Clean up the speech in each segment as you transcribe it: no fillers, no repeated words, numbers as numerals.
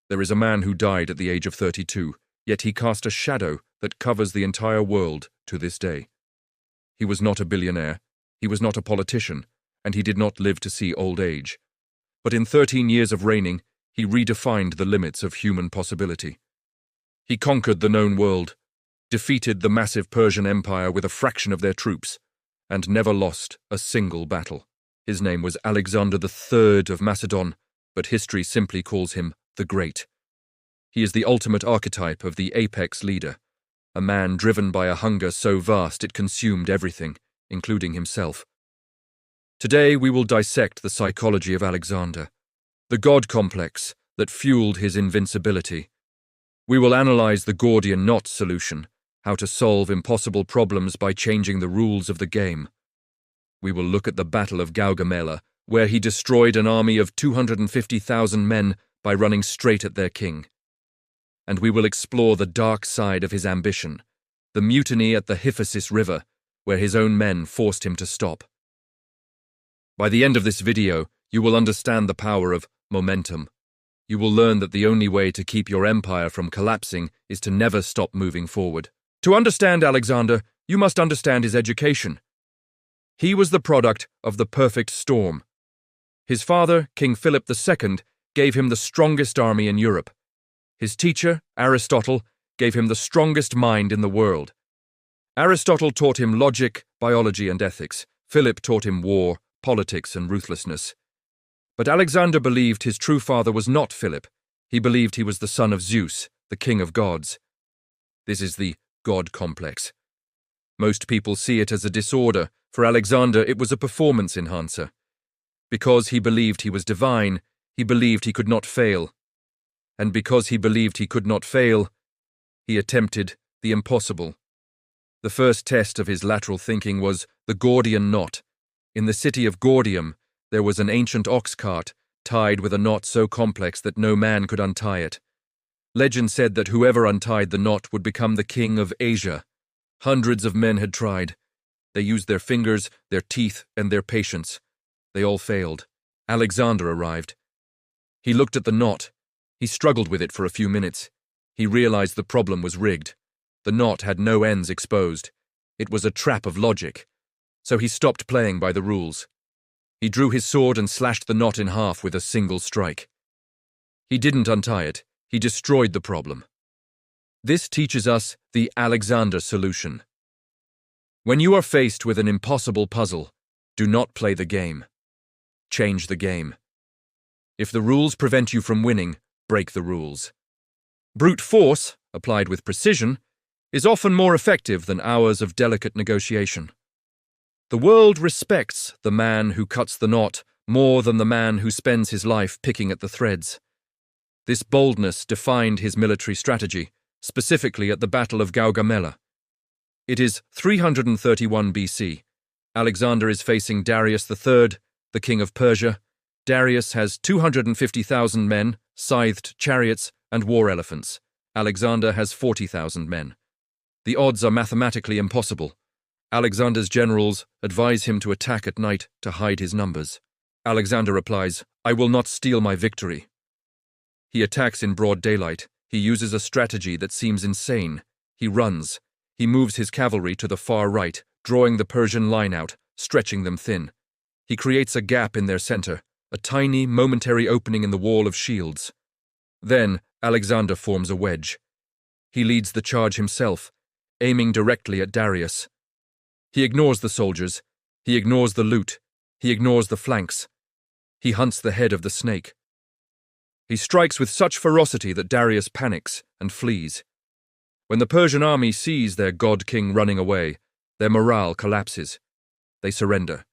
There is a man who died at the age of 32, yet he cast a shadow that covers the entire world to this day. He was not a billionaire, he was not a politician, and he did not live to see old age. But in 13 years of reigning, he redefined the limits of human possibility. He conquered the known world, defeated the massive Persian Empire with a fraction of their troops, and never lost a single battle. His name was Alexander III of Macedon, but history simply calls him the Great. He is the ultimate archetype of the apex leader, a man driven by a hunger so vast it consumed everything, including himself. Today we will dissect the psychology of Alexander, the god complex that fueled his invincibility. We will analyze the Gordian Knot solution, how to solve impossible problems by changing the rules of the game. We will look at the Battle of Gaugamela, where he destroyed an army of 250,000 men by running straight at their king. And we will explore the dark side of his ambition, the mutiny at the Hyphasis River, where his own men forced him to stop. By the end of this video, you will understand the power of momentum. You will learn that the only way to keep your empire from collapsing is to never stop moving forward. To understand Alexander, you must understand his education. He was the product of the perfect storm. His father, King Philip II, gave him the strongest army in Europe. His teacher, Aristotle, gave him the strongest mind in the world. Aristotle taught him logic, biology, and ethics. Philip taught him war, politics, and ruthlessness. But Alexander believed his true father was not Philip. He believed he was the son of Zeus, the king of gods. This is the god complex. Most people see it as a disorder. For Alexander, it was a performance enhancer. Because he believed he was divine, he believed he could not fail. And because he believed he could not fail, he attempted the impossible. The first test of his lateral thinking was the Gordian Knot. In the city of Gordium, there was an ancient ox cart tied with a knot so complex that no man could untie it. Legend said that whoever untied the knot would become the king of Asia. Hundreds of men had tried. They used their fingers, their teeth, and their patience. They all failed. Alexander arrived. He looked at the knot. He struggled with it for a few minutes. He realized the problem was rigged. The knot had no ends exposed. It was a trap of logic. So he stopped playing by the rules. He drew his sword and slashed the knot in half with a single strike. He didn't untie it. He destroyed the problem. This teaches us the Alexander solution. When you are faced with an impossible puzzle, do not play the game. Change the game. If the rules prevent you from winning, break the rules. Brute force, applied with precision, is often more effective than hours of delicate negotiation. The world respects the man who cuts the knot more than the man who spends his life picking at the threads. This boldness defined his military strategy, specifically at the Battle of Gaugamela. It is 331 BC. Alexander is facing Darius III, the king of Persia. Darius has 250,000 men, scythed chariots, and war elephants. Alexander has 40,000 men. The odds are mathematically impossible. Alexander's generals advise him to attack at night to hide his numbers. Alexander replies, "I will not steal my victory." He attacks in broad daylight. He uses a strategy that seems insane. He runs. He moves his cavalry to the far right, drawing the Persian line out, stretching them thin. He creates a gap in their center, a tiny, momentary opening in the wall of shields. Then Alexander forms a wedge. He leads the charge himself, aiming directly at Darius. He ignores the soldiers. He ignores the loot. He ignores the flanks. He hunts the head of the snake. He strikes with such ferocity that Darius panics and flees. When the Persian army sees their god-king running away, their morale collapses. They surrender.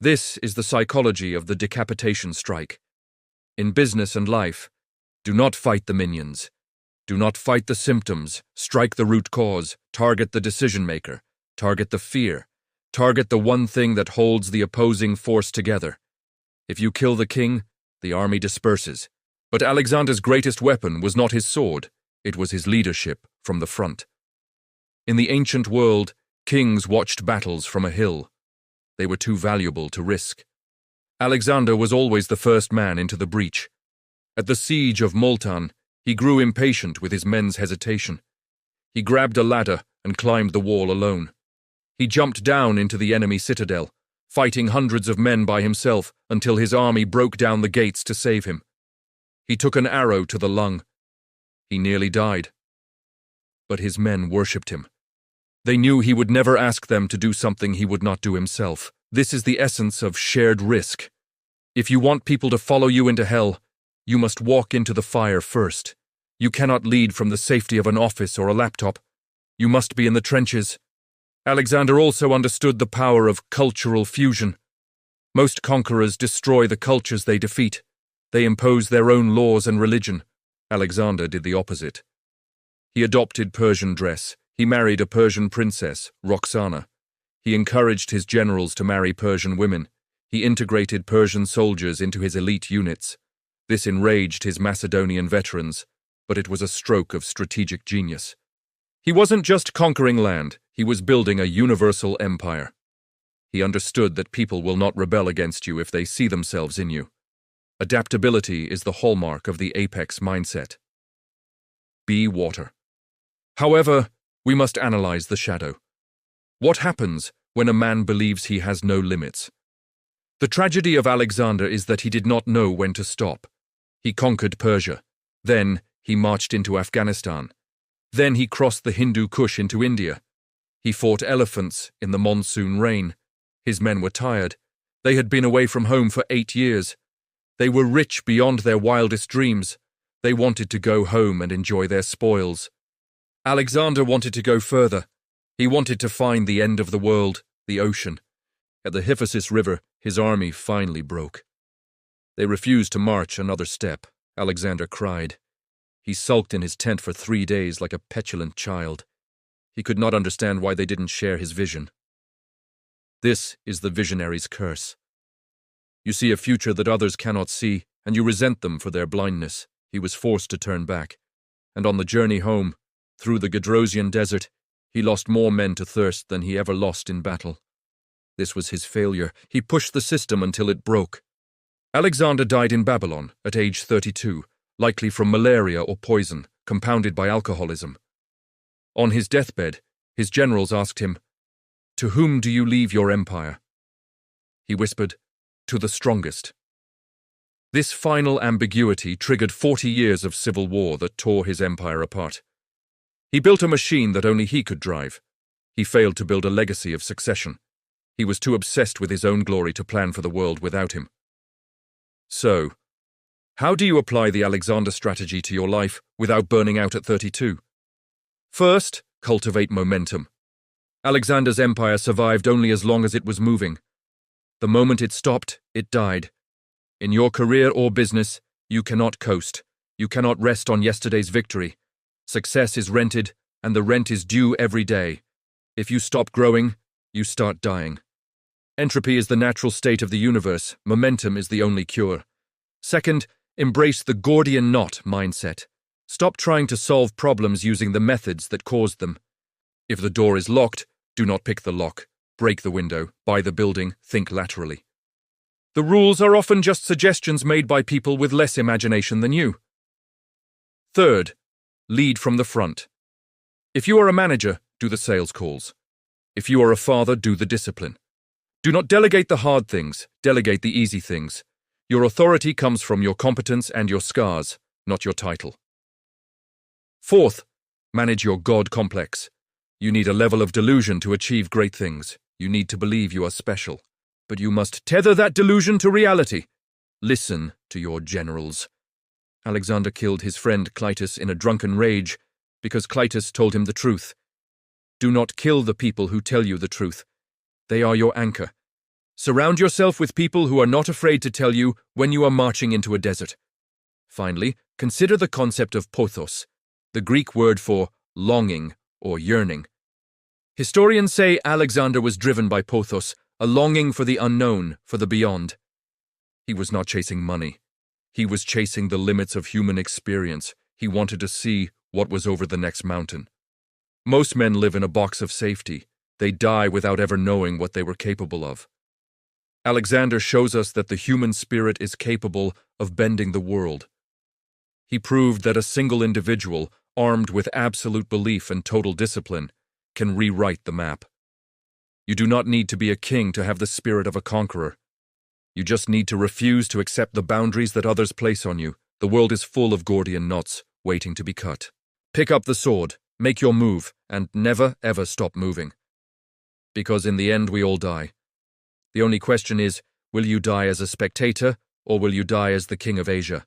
This is the psychology of the Decapitation Strike. In business and life, do not fight the minions. Do not fight the symptoms. Strike the root cause. Target the decision-maker. Target the fear. Target the one thing that holds the opposing force together. If you kill the king, the army disperses. But Alexander's greatest weapon was not his sword. It was his leadership from the front. In the ancient world, kings watched battles from a hill. They were too valuable to risk. Alexander was always the first man into the breach. At the siege of Multan, he grew impatient with his men's hesitation. He grabbed a ladder and climbed the wall alone. He jumped down into the enemy citadel, fighting hundreds of men by himself until his army broke down the gates to save him. He took an arrow to the lung. He nearly died. But his men worshipped him. They knew he would never ask them to do something he would not do himself. This is the essence of shared risk. If you want people to follow you into hell, you must walk into the fire first. You cannot lead from the safety of an office or a laptop. You must be in the trenches. Alexander also understood the power of cultural fusion. Most conquerors destroy the cultures they defeat. They impose their own laws and religion. Alexander did the opposite. He adopted Persian dress. He married a Persian princess, Roxana. He encouraged his generals to marry Persian women. He integrated Persian soldiers into his elite units. This enraged his Macedonian veterans, but it was a stroke of strategic genius. He wasn't just conquering land, he was building a universal empire. He understood that people will not rebel against you if they see themselves in you. Adaptability is the hallmark of the apex mindset. Be water. However, we must analyze the shadow. What happens when a man believes he has no limits? The tragedy of Alexander is that he did not know when to stop. He conquered Persia. Then he marched into Afghanistan. Then he crossed the Hindu Kush into India. He fought elephants in the monsoon rain. His men were tired. They had been away from home for 8 years. They were rich beyond their wildest dreams. They wanted to go home and enjoy their spoils. Alexander wanted to go further. He wanted to find the end of the world, the ocean. At the Hyphasis River, his army finally broke. They refused to march another step. Alexander cried. He sulked in his tent for 3 days like a petulant child. He could not understand why they didn't share his vision. This is the visionary's curse. You see a future that others cannot see, and you resent them for their blindness. He was forced to turn back. And on the journey home, through the Gedrosian desert, he lost more men to thirst than he ever lost in battle. This was his failure. He pushed the system until it broke. Alexander died in Babylon at age 32, likely from malaria or poison, compounded by alcoholism. On his deathbed, his generals asked him, "To whom do you leave your empire?" He whispered, "To the strongest." This final ambiguity triggered 40 years of civil war that tore his empire apart. He built a machine that only he could drive. He failed to build a legacy of succession. He was too obsessed with his own glory to plan for the world without him. So, how do you apply the Alexander strategy to your life without burning out at 32? First, cultivate momentum. Alexander's empire survived only as long as it was moving. The moment it stopped, it died. In your career or business, you cannot coast. You cannot rest on yesterday's victory. Success is rented, and the rent is due every day. If you stop growing, you start dying. Entropy is the natural state of the universe. Momentum is the only cure. Second, embrace the Gordian Knot mindset. Stop trying to solve problems using the methods that caused them. If the door is locked, do not pick the lock. Break the window, buy the building, think laterally. The rules are often just suggestions made by people with less imagination than you. Third, lead from the front. If you are a manager, do the sales calls. If you are a father, do the discipline. Do not delegate the hard things, delegate the easy things. Your authority comes from your competence and your scars, not your title. Fourth, manage your God complex. You need a level of delusion to achieve great things. You need to believe you are special. But you must tether that delusion to reality. Listen to your generals. Alexander killed his friend Clytus in a drunken rage because Clytus told him the truth. Do not kill the people who tell you the truth. They are your anchor. Surround yourself with people who are not afraid to tell you when you are marching into a desert. Finally, consider the concept of Pothos, the Greek word for longing or yearning. Historians say Alexander was driven by Pothos, a longing for the unknown, for the beyond. He was not chasing money. He was chasing the limits of human experience. He wanted to see what was over the next mountain. Most men live in a box of safety. They die without ever knowing what they were capable of. Alexander shows us that the human spirit is capable of bending the world. He proved that a single individual, armed with absolute belief and total discipline, can rewrite the map. You do not need to be a king to have the spirit of a conqueror. You just need to refuse to accept the boundaries that others place on you. The world is full of Gordian knots waiting to be cut. Pick up the sword, make your move, and never, ever stop moving. Because in the end we all die. The only question is, will you die as a spectator, or will you die as the King of Asia?